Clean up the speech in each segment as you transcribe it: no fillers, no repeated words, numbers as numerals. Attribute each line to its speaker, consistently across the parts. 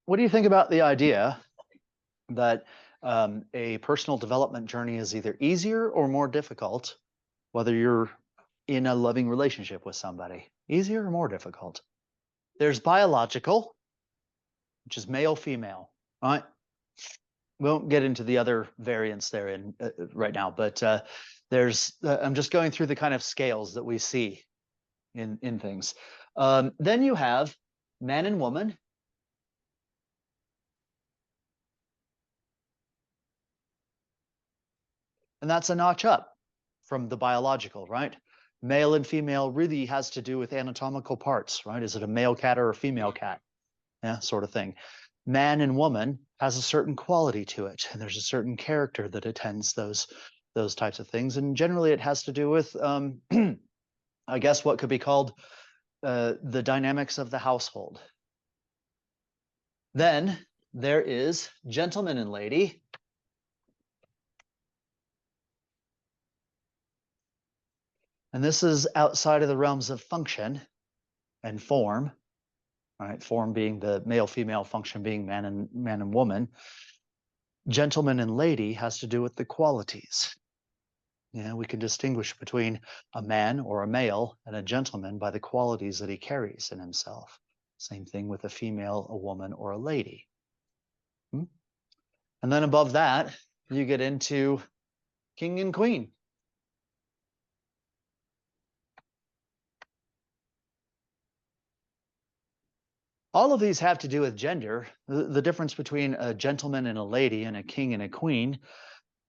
Speaker 1: what do you think about the idea that a personal development journey is either easier or more difficult, whether you're in a loving relationship with somebody? Easier or more difficult? There's biological, which is male, female, right? We won't get into the other variants there in right now, but I'm just going through the kind of scales that we see in things. Then you have man and woman. And that's a notch up from the biological, right? Male and female really has to do with anatomical parts, right? Is it a male cat or a female cat? Yeah, sort of thing. Man and woman has a certain quality to it, and there's a certain character that attends those types of things. And generally, it has to do with, I guess, what could be called the dynamics of the household. Then there is gentleman and lady. And this is outside of the realms of function and form. All right, form being the male, female, function being man and woman. Gentleman and lady has to do with the qualities. Yeah, we can distinguish between a man or a male and a gentleman by the qualities that he carries in himself. Same thing with a female, a woman, or a lady. And then above that, you get into king and queen. All of these have to do with gender. The difference between a gentleman and a lady and a king and a queen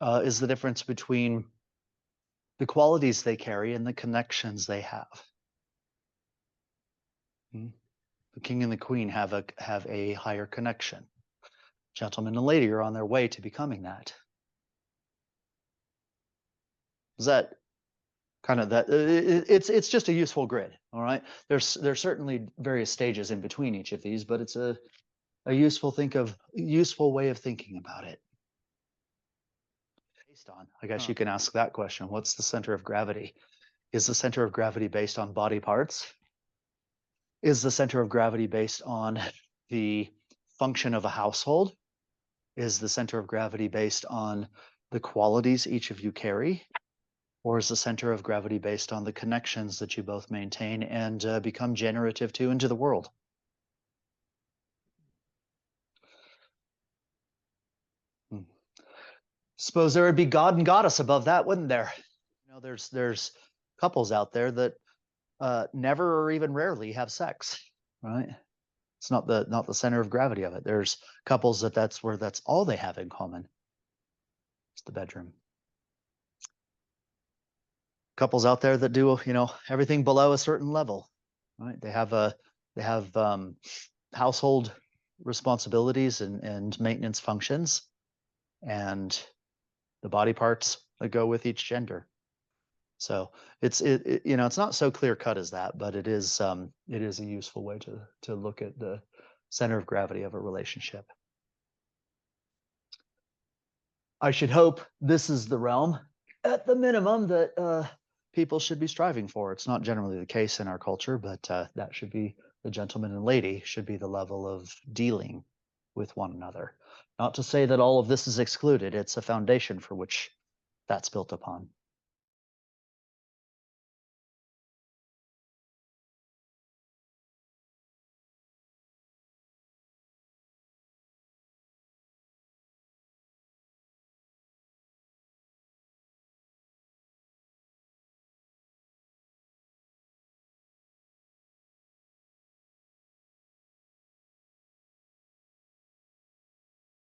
Speaker 1: is the difference between the qualities they carry and the connections they have. The king and the queen have a higher connection. Gentleman and lady are on their way to becoming that. Is that kind of that? It's just a useful grid. All right. There's certainly various stages in between each of these, but it's a useful way of thinking about it. Based on, I guess you can ask that question. What's the center of gravity? Is the center of gravity based on body parts? Is the center of gravity based on the function of a household? Is the center of gravity based on the qualities each of you carry? Or is the center of gravity based on the connections that you both maintain and become generative to into the world? Suppose there would be God and goddess above that, wouldn't there? You know, there's couples out there that never or even rarely have sex, right? It's not the center of gravity of it. There's couples that's all they have in common. It's the bedroom. Couples out there that do, everything below a certain level, right? They have household responsibilities and maintenance functions, and the body parts that go with each gender. So it's not so clear cut as that, but it is a useful way to look at the center of gravity of a relationship. I should hope this is the realm, at the minimum, that people should be striving for. It's not generally the case in our culture, but that should be the gentleman and lady should be the level of dealing with one another. Not to say that all of this is excluded. It's a foundation for which that's built upon.